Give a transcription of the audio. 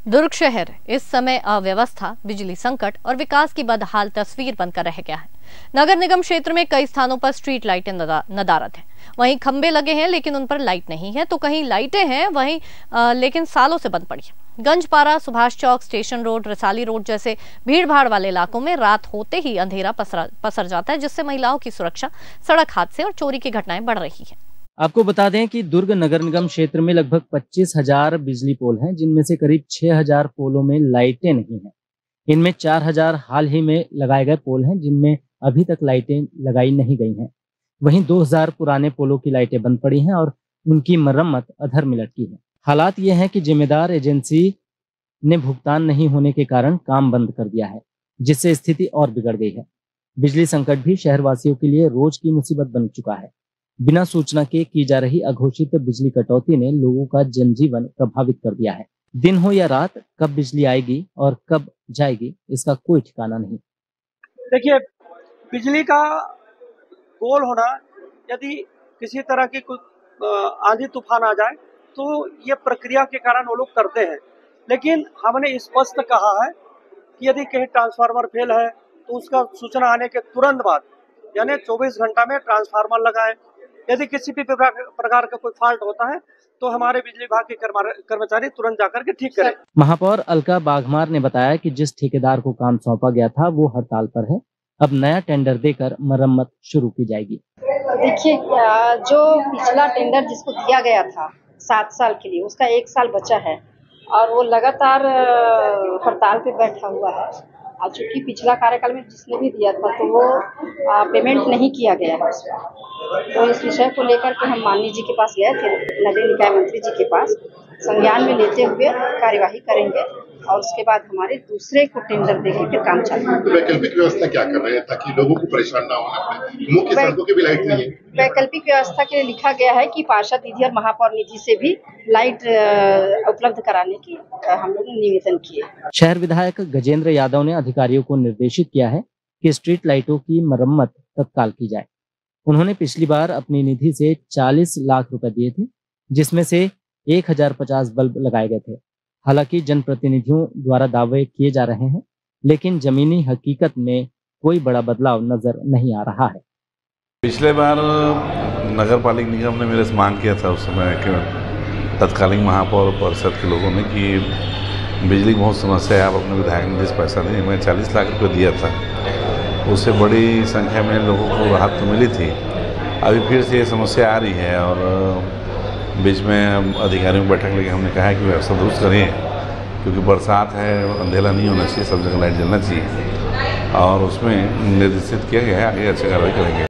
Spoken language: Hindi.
दुर्ग शहर इस समय अव्यवस्था, बिजली संकट और विकास की बदहाल तस्वीर बनकर रह गया है। नगर निगम क्षेत्र में कई स्थानों पर स्ट्रीट लाइटें नदारद हैं। वहीं खंबे लगे हैं लेकिन उन पर लाइट नहीं है, तो कहीं लाइटें हैं वहीं लेकिन सालों से बंद पड़ी है। Ganjpara, Subhash Chowk, station road, Risali road जैसे भीड़-भाड़ वाले इलाकों में रात होते ही अंधेरा पसर जाता है, जिससे महिलाओं की सुरक्षा, सड़क हादसे और चोरी की घटनाएं बढ़ रही हैं। आपको बता दें कि दुर्ग नगर निगम क्षेत्र में लगभग 25,000 बिजली पोल हैं, जिनमें से करीब 6,000 पोलों में लाइटें नहीं हैं। इनमें 4,000 हाल ही में लगाए गए पोल हैं, जिनमें अभी तक लाइटें लगाई नहीं गई हैं। वहीं 2,000 पुराने पोलों की लाइटें बंद पड़ी हैं और उनकी मरम्मत अधर में लटकी है। हालात ये हैं कि जिम्मेदार एजेंसी ने भुगतान नहीं होने के कारण काम बंद कर दिया है, जिससे स्थिति और बिगड़ गई है। बिजली संकट भी शहरवासियों के लिए रोज की मुसीबत बन चुका है। बिना सूचना के की जा रही अघोषित बिजली कटौती ने लोगों का जनजीवन प्रभावित कर दिया है। दिन हो या रात, कब बिजली आएगी और कब जाएगी, इसका कोई ठिकाना नहीं। देखिए, बिजली का गोल होना, यदि किसी तरह की कुछ आंधी तूफान आ जाए तो ये प्रक्रिया के कारण वो लोग करते हैं। लेकिन हमने स्पष्ट कहा है कि यदि कहीं ट्रांसफार्मर फेल है तो उसका सूचना आने के तुरंत बाद, यानी 24 घंटा में ट्रांसफार्मर लगाएं। यदि किसी भी प्रकार का कोई फॉल्ट होता है तो हमारे बिजली विभाग के कर्मचारी तुरंत जाकर के ठीक करें। महापौर अलका बाघमार ने बताया कि जिस ठेकेदार को काम सौंपा गया था वो हड़ताल पर है। अब नया टेंडर देकर मरम्मत शुरू की जाएगी। देखिए, जो पिछला टेंडर जिसको दिया गया था 7 साल के लिए, उसका 1 साल बचा है और वो लगातार हड़ताल पे बैठा हुआ है। और चूंकि पिछला कार्यकाल में जिसने भी दिया था तो वो पेमेंट नहीं किया गया है, तो इस विषय को लेकर के हम माननीय जी के पास गए थे, नगर निकाय मंत्री जी के पास। संज्ञान में लेते हुए कार्यवाही करेंगे और उसके बाद हमारे दूसरे को टेंडर देके फिर काम चालू। वैकल्पिक व्यवस्था क्या कर रहे हैं ताकि लोगों को परेशान ना होना पड़े? मुख्य सड़कों की भी लाइट नहीं है। वैकल्पिक व्यवस्था के लिए लिखा गया है कि पार्षद निधि और महापौर निधि से भी लाइट उपलब्ध कराने की हम लोग ने निवेदन किए। शहर विधायक गजेंद्र यादव ने अधिकारियों को निर्देशित किया है कि स्ट्रीट लाइटों की मरम्मत तत्काल की जाए। उन्होंने पिछली बार अपनी निधि से 40 लाख रुपए दिए थे, जिसमें से 1050 बल्ब लगाए गए थे। हालांकि जनप्रतिनिधियों द्वारा दावे किए जा रहे हैं, लेकिन जमीनी हकीकत में कोई बड़ा बदलाव नजर नहीं आ रहा है। पिछले बार नगर पालिका निगम ने मेरे से मांग किया था उस समय कि तत्कालीन महापौर परिषद के लोगों ने कि बिजली की बहुत समस्या है, आप अपने विधायक निधि से पैसा दें। मैं 40 लाख रुपये दिया था, उससे बड़ी संख्या में लोगों को राहत तो मिली थी। अभी फिर से ये समस्या आ रही है और बीच में अधिकारियों की बैठक लेके हमने कहा है कि व्यवस्था दुरुस्त करें, क्योंकि बरसात है, अंधेरा नहीं होना चाहिए, सब जगह लाइट जलना चाहिए और उसमें निर्देशित किया गया है, आगे अच्छी कार्रवाई करेंगे।